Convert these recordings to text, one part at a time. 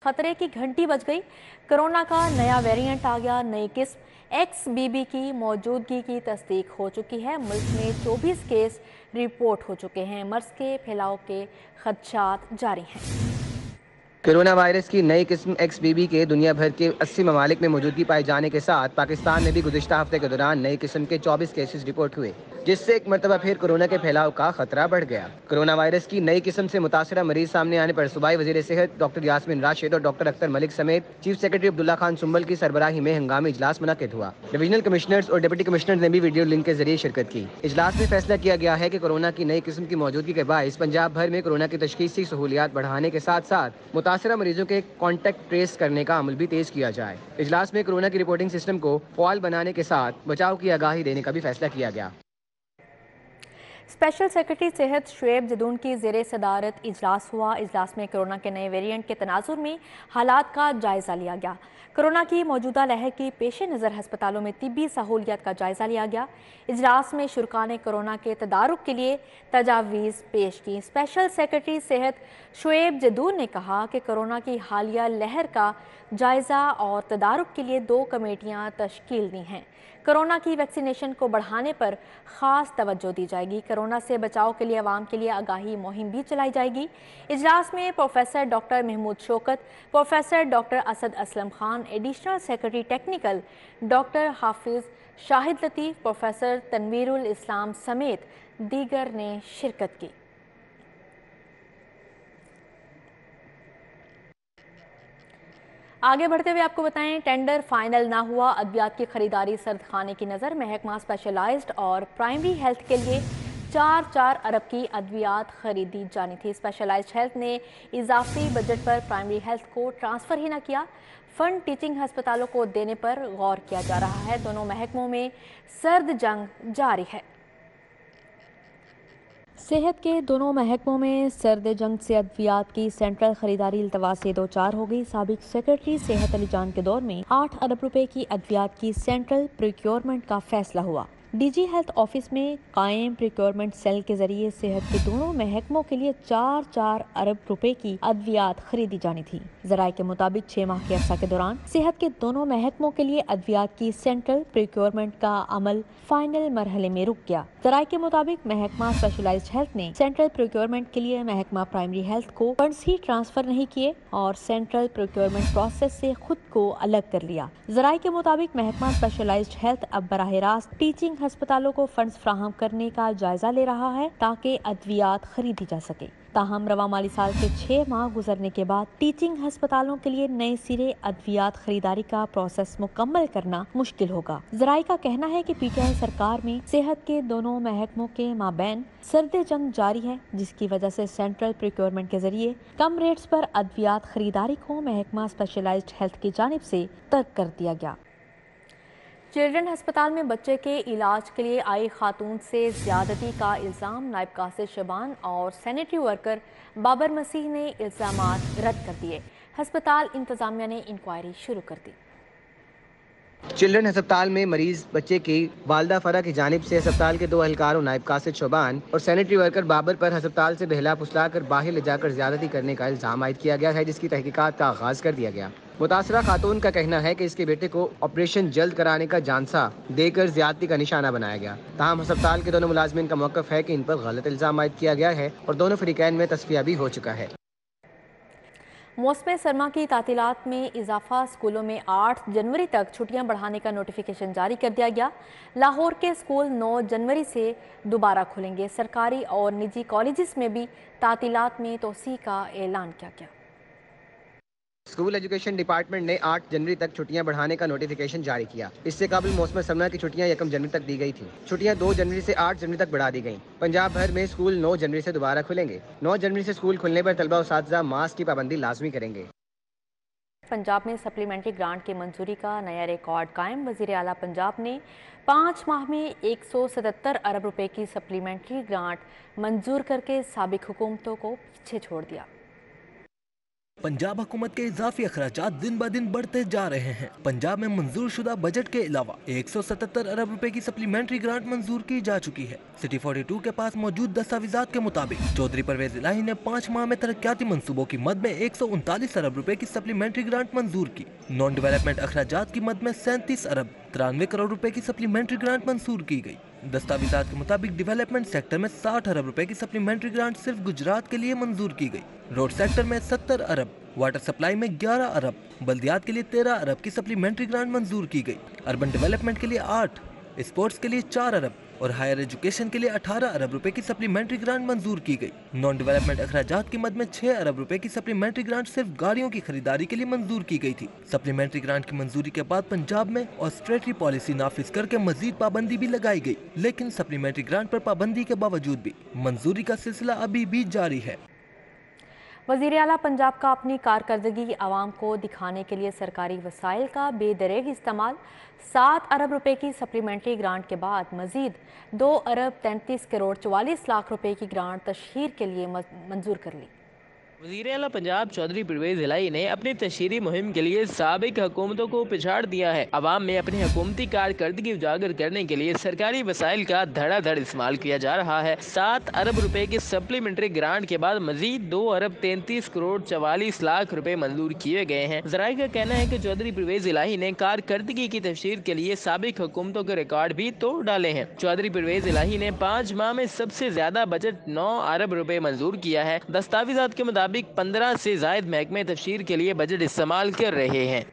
खतरे की घंटी बज गई। कोरोना का नया वेरिएंट आ गया। नई किस्म XBB की मौजूदगी की तस्दीक हो चुकी है। मुल्क में 24 केस रिपोर्ट हो चुके हैं। मर्ज के फैलाव के खदशात जारी हैं। कोरोना वायरस की नई किस्म XBB के दुनिया भर के 80 ममालिक में मौजूदगी पाए जाने के साथ पाकिस्तान में भी गुज़िश्ता हफ्ते के दौरान नई किस्म के 24 केसेस रिपोर्ट हुए, जिससे एक मरतबा फिर कोरोना के फैलाव का खतरा बढ़ गया। कोरोना वायरस की नई किस्म से मुतासरा मरीज सामने आने पर सूबाई वज़ीर सेहत डॉक्टर यास्मीन राशिद और डॉक्टर अख्तर मलिक समेत चीफ सेक्रेटरी अब्दुल्ला खान सुंबल की सरबराही में हंगामी इजलास मुनक्किद हुआ। डिविजनल कमिश्नर्स और डिप्टी कमिश्नर ने भी वीडियो लिंक के जरिए शिरकत की। इजलास में फैसला किया गया है कि कोरोना की नई किस्म की मौजूदगी के बायस पंजाब भर में कोरोना की तशखीसी सहूलियात बढ़ाने के साथ साथ मुतासरा मरीजों के कॉन्टैक्ट ट्रेस करने का अमल भी तेज किया जाए। इजलास में कोरोना की रिपोर्टिंग सिस्टम को फ़आल बनाने के साथ बचाव की आगाही देने का भी फैसला किया गया। स्पेशल सेक्रेटरी सेहत शुएब जदून की ज़ेरे सदारत इजलास हुआ। इजलास में कोरोना के नए वेरिएंट के तनाजुर में हालात का जायज़ा लिया गया। कोरोना की मौजूदा लहर की पेश नज़र हस्पतालों में तिब्बी सहूलियत का जायज़ा लिया गया। इजलास में शुरका ने कोरोना के तदारुक के लिए तजावीज़ पेश की। स्पेशल सेक्रेटरी सेहत शुएब जदून ने कहा कि कोरोना की हालिया लहर का जायज़ा और तदारुक के लिए 2 कमेटियाँ तश्कील दी हैं। कोरोना की वैक्सीनेशन को बढ़ाने पर ख़ास तवज्जो दी जाएगी। कोरोना से बचाव के लिए आवाम के लिए आगाही मुहिम भी चलाई जाएगी। इजलास में professor doctor Mahmood Shaukat, professor doctor Asad Aslam Khan, additional secretary technical doctor Hafiz Shahid Latif, professor Tanvirul Islam समेत दीगर ने शिरकत की। आगे बढ़ते हुए आपको बताएं, टेंडर फाइनल ना हुआ। अद्वियात की खरीदारी सर्द खाने की नज़र। महकमा स्पेशलाइज्ड और प्राइमरी हेल्थ के लिए 4-4 अरब की अद्वियात खरीदी जानी थी। स्पेशलाइज्ड हेल्थ ने इजाफी बजट पर प्राइमरी हेल्थ को ट्रांसफ़र ही ना किया। फंड टीचिंग हस्पतालों को देने पर गौर किया जा रहा है। दोनों महकमों में सर्द जंग जारी है। सेहत के दोनों महकमों में सर्द जंग से अद्वियात की सेंट्रल खरीदारी इल्तवा से दो चार हो गई। साबिक सेक्रेटरी सेहत अली जान के दौर में 8 अरब रुपए की अद्वियात की सेंट्रल प्रोक्योरमेंट का फैसला हुआ। DG हेल्थ ऑफिस में कायम प्रोक्योरमेंट सेल के जरिए सेहत के दोनों महकमों के लिए 4-4 अरब रुपए की अद्वियात खरीदी जानी थी। जराये के मुताबिक 6 माह के अरसा के दौरान सेहत के दोनों महकमों के लिए अद्वियात की सेंट्रल प्रोक्योरमेंट का अमल फाइनल मरहले में रुक गया। जराये के मुताबिक महकमा स्पेशलाइज्ड हेल्थ ने सेंट्रल प्रोक्योरमेंट के लिए महकमा प्राइमरी हेल्थ को फंड्स ही ट्रांसफर नहीं किए और सेंट्रल प्रोक्योरमेंट प्रोसेस से खुद को अलग कर लिया। जराये के मुताबिक महकमा स्पेशलाइज्ड हेल्थ अब बराह रास्त टीचिंग अस्पतालों को फंड्स फ्राहम करने का जायजा ले रहा है ताकि अद्वियात खरीदी जा सके। ताहम रवा माली साल के 6 माह गुजरने के बाद टीचिंग अस्पतालों के लिए नए सिरे अद्वियात खरीदारी का प्रोसेस मुकम्मल करना मुश्किल होगा। जराये का कहना है कि PTI सरकार में सेहत के दोनों महकमों के माबैन सर्द जंग जारी है, जिसकी वजह से सेंट्रल प्रोक्योरमेंट के जरिए कम रेट्स पर अद्वियात खरीदारी को महकमा स्पेशलाइज्ड हेल्थ की जानिब से तर्क कर दिया गया। चिल्ड्रन अस्पताल में बच्चे के इलाज के लिए आई खातून से ज्यादती का इल्ज़ाम। नायब कासिद शबान और सैनिटरी वर्कर बाबर मसीह ने इल्ज़ामात रद्द कर दिए। अस्पताल इंतजामिया ने इंक्वायरी शुरू कर दी। चिल्ड्रन अस्पताल में मरीज बच्चे की वालदा फरा की जानिब से अस्पताल के 2 एहलकारों नायब कासिद शोबान और सैनिटरी वर्कर बाबर पर अस्पताल से बहला फुसला कर बाहर ले जाकर ज्यादती करने का इल्जाम आयद किया गया है, जिसकी तहकीकात का आगाज कर दिया गया। मुतासरा खातून का कहना है कि इसके बेटे को ऑपरेशन जल्द कराने का जानसा देकर ज्यादती का निशाना बनाया गया। ताहम अस्पताल के दोनों मुलाजमीन का मौक़िफ़ है कि इन पर गलत इल्जाम आयद किया गया है और दोनों फरीकैन में तस्फिया भी हो चुका है। मौसम सरमा की तातीलात में इजाफा। स्कूलों में 8 जनवरी तक छुट्टियां बढ़ाने का नोटिफिकेशन जारी कर दिया गया। लाहौर के स्कूल 9 जनवरी से दोबारा खुलेंगे। सरकारी और निजी कॉलेजेस में भी तातीलात में तोसी का ऐलान किया गया। स्कूल एजुकेशन डिपार्टमेंट ने 8 जनवरी तक छुट्टियां बढ़ाने का नोटिफिकेशन जारी किया। इससे कबल मौसम सरमा की छुट्टियां 1 जनवरी तक दी गई थी। छुट्टियां 2 जनवरी से 8 जनवरी तक बढ़ा दी गईं। पंजाब भर में स्कूल 9 जनवरी से दोबारा खुलेंगे। 9 जनवरी से स्कूल खुलने पर तलबा और उस्ताद मास्क की पाबंदी लाजमी करेंगे। पंजाब में सप्लीमेंट्री ग्रांट की मंजूरी का नया रिकॉर्ड कायम। वजीर आला पंजाब ने 5 माह में 177 अरब रुपए की सप्लीमेंट्री ग्रांट मंजूर करके साबिक हुकूमतों को पीछे छोड़ दिया। पंजाब हुकूमत के इजाफी अखराजात दिन ब दिन बढ़ते जा रहे हैं। पंजाब में मंजूर शुदा बजट के अलावा 177 अरब रुपए की सप्लीमेंट्री ग्रांट मंजूर की जा चुकी है। सिटी 42 के पास मौजूद दस्तावेजात के मुताबिक चौधरी परवेज इलाही ने 5 माह में तरक्याती मंसूबों की मद में 139 अरब रुपए की सप्लीमेंट्री ग्रांट मंजूर की। नॉन डेवलपमेंट अखराजात की मद में 37 अरब 93 करोड़ रुपए की सप्लीमेंट्री ग्रांट मंजूर की गई। दस्तावेजात के मुताबिक डेवलपमेंट सेक्टर में 60 अरब रुपए की सप्लीमेंट्री ग्रांट सिर्फ गुजरात के लिए मंजूर की गई। रोड सेक्टर में 70 अरब, वाटर सप्लाई में 11 अरब, बल्दियात के लिए 13 अरब की सप्लीमेंट्री ग्रांट मंजूर की गई। अर्बन डेवलपमेंट के लिए 8, स्पोर्ट्स के लिए 4 अरब और हायर एजुकेशन के लिए 18 अरब रुपए की सप्लीमेंट्री ग्रांट मंजूर की गई। नॉन डेवलपमेंट अखराजात की मद में 6 अरब रुपए की सप्लीमेंट्री ग्रांट सिर्फ गाड़ियों की खरीदारी के लिए मंजूर की गई थी। सप्लीमेंट्री ग्रांट की मंजूरी के बाद पंजाब में ऑस्टेरिटी पॉलिसी नाफिज करके मजीद पाबंदी भी लगाई गई, लेकिन सप्लीमेंट्री ग्रांट पर पाबंदी के बावजूद भी मंजूरी का सिलसिला अभी भी जारी है। वज़ीर आला पंजाब का अपनी कारकर्दगी आवाम को दिखाने के लिए सरकारी वसाइल का बेदरेग इस्तेमाल, 7 अरब रुपए की सप्लीमेंट्री ग्रांट के बाद मजीद 2 अरब 33 करोड़ 44 लाख रुपए की ग्रांट तशहीर के लिए मंजूर कर ली। वज़ीर आला पंजाब चौधरी परवेज इलाही ने अपनी तशहीरी मुहिम के लिए साबिक हुकूमतों को पिछाड़ दिया है। अवाम में अपनी हुकूमती कारकर्दगी उजागर करने के लिए सरकारी वसाइल का धड़ाधड़ इस्तेमाल किया जा रहा है। 7 अरब रुपए की सप्लीमेंट्री ग्रांट के बाद मजीद 2 अरब 33 करोड़ 44 लाख रुपए मंजूर किए गए हैं। ज़राए का कहना है कि चौधरी परवेज इलाही ने कारकर्दगी की तशहीर के लिए साबिक हुकूमतों के रिकॉर्ड भी तोड़ डाले हैं। चौधरी परवेज इलाही ने 5 माह में सबसे ज्यादा बजट 9 अरब रुपए मंजूर किया है। दस्तावेजात के मुताबिक 15 से जायद महकमे तफसीर के लिए बजट इस्तेमाल कर रहे हैं।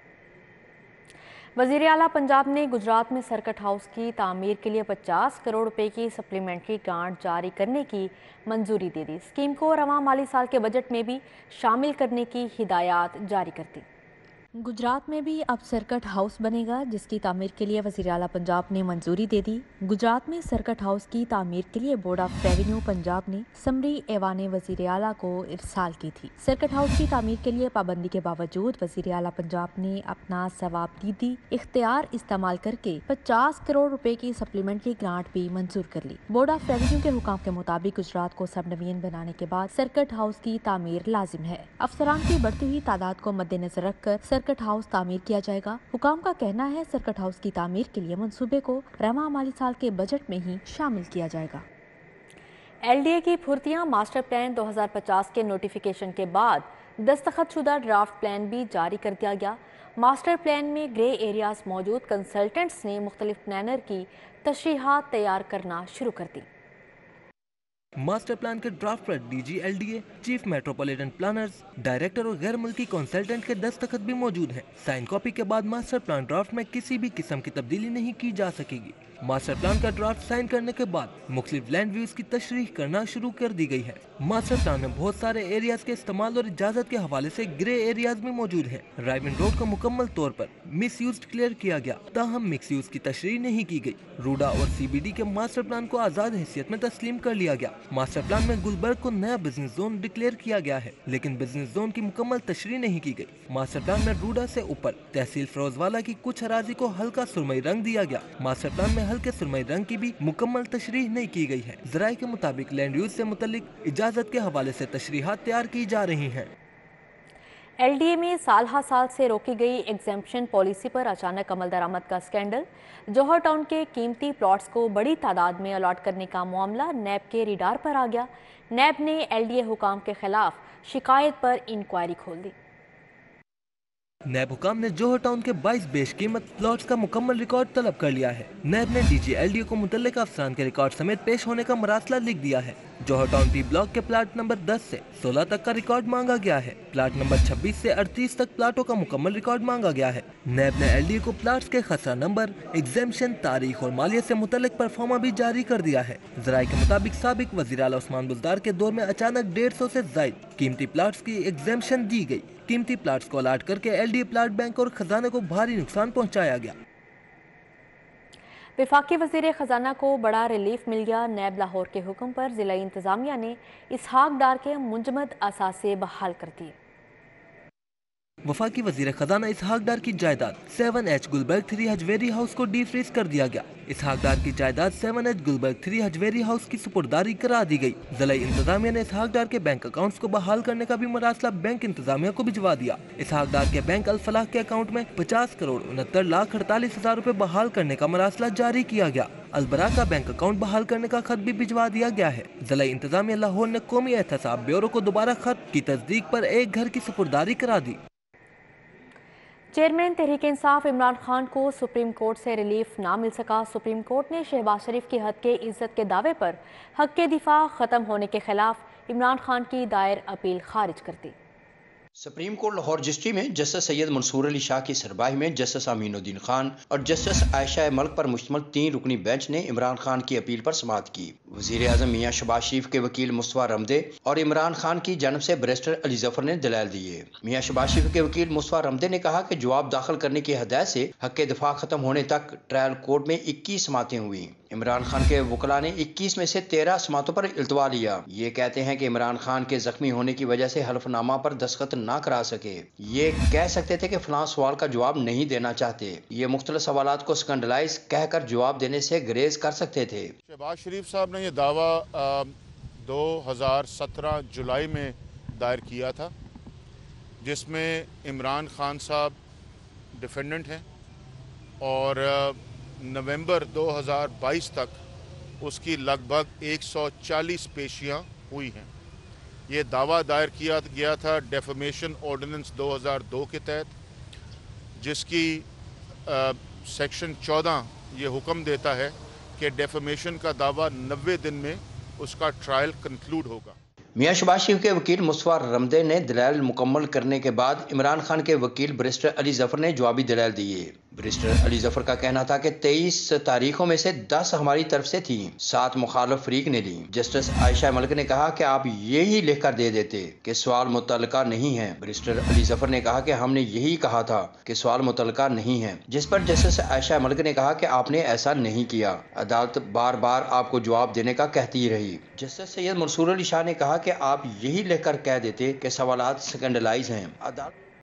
वज़ीर आला पंजाब ने गुजरात में सर्किट हाउस की तामीर के लिए 50 करोड़ रुपए की सप्लीमेंट्री ग्रांट जारी करने की मंजूरी दे दी। स्कीम को रवां माली साल के बजट में भी शामिल करने की हिदायत जारी कर दी। गुजरात में भी अब सर्किट हाउस बनेगा, जिसकी तामीर के लिए वज़ीर आला पंजाब ने मंजूरी दे दी। गुजरात में सर्किट हाउस की तामीर के लिए बोर्ड ऑफ रेवेन्यू पंजाब ने समरी एवाने वज़ीर आला को इरसाल की थी। सर्किट हाउस की तामीर के लिए पाबंदी के बावजूद वज़ीर आला पंजाब ने अपना सवाबदीदी इख्तियार इस्तेमाल करके 50 करोड़ रुपए की सप्लीमेंट्री ग्रांट भी मंजूर कर ली। बोर्ड ऑफ रेवेन्यू के हुकाम के मुताबिक गुजरात को सब डिवीजन बनाने के बाद सर्किट हाउस की तामीर लाजिम है। अफसरान की बढ़ती हुई तादाद को मद्देनजर रखकर सर्किट हाउस तामीर किया जाएगा। हुकाम का कहना है सर्किट हाउस की तामीर के लिए मंसूबे को रवां माली साल के बजट में ही शामिल किया जाएगा। LDA की फुर्तियां मास्टर प्लान 2050 के नोटिफिकेशन के बाद दस्तखतशुदा ड्राफ्ट प्लान भी जारी कर दिया गया। मास्टर प्लान में ग्रे एरियाज मौजूद कंसल्टेंट्स ने मुख्तलिफ प्लानर की तशरीहात तैयार करना शुरू कर दी। मास्टर प्लान के ड्राफ्ट पर DG LDA, chief metropolitan planners, director और गैर मुल्की कंसल्टेंट के दस्तखत भी मौजूद हैं। साइन कॉपी के बाद मास्टर प्लान ड्राफ्ट में किसी भी किस्म की तब्दीली नहीं की जा सकेगी। मास्टर प्लान का ड्राफ्ट साइन करने के बाद मुख्तलिफ लैंड व्यूज की तशरीह करना शुरू कर दी गई है। मास्टर प्लान में बहुत सारे एरियाज के इस्तेमाल और इजाजत के हवाले से ग्रे एरियाज भी मौजूद हैं। राइविन रोड को मुकम्मल तौर पर मिस यूज डिक्लेयर किया गया, ताहम मिक्स यूज की तशरीह नहीं की गई। रूडा और CBD के मास्टर प्लान को आजाद हैसियत में तस्लीम कर लिया गया। मास्टर प्लान में गुलबर्ग को नया बिजनेस जोन डिक्लेयर किया गया है, लेकिन बिजनेस जोन की मुकम्मल तशरीह नहीं की गई। मास्टर प्लान में रूडा से ऊपर तहसील फिरोजवाला की कुछ अराजी को हल्का सुरमई रंग दिया गया। मास्टर प्लान में हल्के सुरमई रंग की भी मुकम्मल तशरीह नहीं की गई है। ज़राए के मुताबिक लैंड यूज से मुतल्लिक इजाजत के हवाले से तशरीहात तैयार की जा रही हैं। LDA में साल हा साल से रोकी गई एग्जेम्पशन पॉलिसी पर अचानक अमल दरामद का स्कैंडल। जौहर टाउन के कीमती प्लॉट्स को बड़ी तादाद में अलॉट करने का मामला नैब के रिडार पर आ गया। नैब ने LDA हुकाम के खिलाफ शिकायत पर इंक्वायरी खोल दी। नैब हुकाम ने जौहर टाउन के 22 बेशकीमत प्लॉट्स का मुकम्मल रिकॉर्ड तलब कर लिया है। नैब ने DG LDA को मुतल्लिका अफसरान के रिकॉर्ड समेत पेश होने का मरासला लिख दिया है। जौहर टाउन P ब्लॉक के प्लाट नंबर 10 से 16 तक का रिकॉर्ड मांगा गया है। प्लाट नंबर 26 से 38 तक प्लाटों का मुकम्मल रिकॉर्ड मांगा गया है। नैब ने LDA को प्लाट्स के खसरा नंबर, एग्जेम्पशन, तारीख और मालियत से मुतल्लिक परफॉर्मा भी जारी कर दिया है। ज़राए के मुताबिक साबिक वज़ीर आला उस्मान बुज़दार के दौर में अचानक 150 से ज़ायद कीमती प्लाट्स की एग्जेम्पशन दी गई। कीमती प्लाट्स को अलॉट करके LDA प्लाट बैंक और खजाने को भारी नुकसान पहुंचाया गया। वफाकी वज़ीर ख़जाना को बड़ा रिलीफ मिल गया। नैब लाहौर के हुक्म पर ज़िला इंतज़ामिया ने इसहाक डार के मुंजमद असासे बहाल कर दिए। वफाकी वजीर खजाना इसहाक डार की जायदाद 7H गुलबर्ग 3 हजवेरी हाउस को डीफ्रीज कर दिया गया। इसहाक डार की जायदाद 7H गुलबर्ग 3 हजवेरी हाउस की सुपुर्दारी करा दी गई। जिला इंतजामिया ने इसहाक डार के बैंक अकाउंट्स को बहाल करने का भी मरासला बैंक इंतजामिया को भिजवा दिया। इसहाक डार के बैंक अल फलाह के अकाउंट में 50,69,48,000 रुपए बहाल करने का मरासला जारी किया गया। अलबरा का बैंक अकाउंट बहाल करने का खत भी भिजवा दिया गया है। जिला इंतजामिया लाहौर ने कौमी एहतसाब ब्यूरो को दोबारा खत की तस्दीक पर एक घर की सुपुर्दारी करा दी। चेयरमैन तहरीक इंसाफ इमरान खान को सुप्रीम कोर्ट से रिलीफ ना मिल सका। सुप्रीम कोर्ट ने शहबाज शरीफ की हक के इज्जत के दावे पर हक के दिफा ख़त्म होने के खिलाफ इमरान खान की दायर अपील खारिज कर दी। सुप्रीम कोर्ट लाहौर रजिस्ट्री में जस्टिस सैयद मंसूर अली शाह की सरबराही में जस्टिस अमीनुद्दीन खान और जस्टिस आयशा मलिक पर मुश्तमिल 3 रुकनी बेंच ने इमरान खान की अपील पर समाअत की। वजीर आज़म मियां शहबाज शरीफ के वकील मुस्तफा रमदे और इमरान खान की जानब से बैरिस्टर अली जफर ने दलाइल दिए। मियां शहबाज शरीफ के वकील मुस्तफा रमदे ने कहा कि जवाब दाखिल करने की हदायत से हक के दिफा खत्म होने तक ट्रायल कोर्ट में 21 समातें हुई। इमरान खान के वकला ने 21 में से 13 समातों पर इल्तवा लिया। ये कहते हैं कि इमरान खान के जख्मी होने की वजह से हल्फनामा पर दस्तखत ना करा सके। ये कह सकते थे कि फलां सवाल का जवाब नहीं देना चाहते। ये मुख्तलिफ सवालात को स्कैंडलाइज कहकर जवाब देने से ग्रेज कर सकते थे। शहबाज शरीफ साहब ने यह दावा 2017 जुलाई में दायर किया था, जिसमें इमरान खान साहब डिफेंडेंट हैं और नवंबर 2022 तक उसकी लगभग 140 पेशियां हुई हैं। ये दावा दायर किया गया था डेफेमेशन ऑर्डिनेंस 2002 के तहत, जिसकी सेक्शन 14 ये हुक्म देता है कि डेफेमेशन का दावा 90 दिन में उसका ट्रायल कंक्लूड होगा। मियां शहबाज शरीफ के वकील मुस्तफा रमदे ने दलाइल मुकम्मल करने के बाद इमरान खान के वकील बैरिस्टर अली जफर ने जवाबी दलाइल दिए। बैरिस्टर अली जफर का कहना था कि 23 तारीखों में से 10 हमारी तरफ से थी, 7 मुखालिफ फरीक ने ली। जस्टिस आयशा मलिक ने कहा कि आप यही लिखकर दे देते कि सवाल मुतल्लका नहीं है। बैरिस्टर अली जफर ने कहा कि हमने यही कहा था कि सवाल मुतल्लका नहीं है, जिस पर जस्टिस आयशा मलिक ने कहा कि आपने ऐसा नहीं किया। अदालत बार बार आपको जवाब देने का कहती रही। जस्टिस सैयद मंसूर अली शाह ने कहा कि आप यही लिखकर कह देते कि सवालात स्कैंडलाइज हैं। अदालत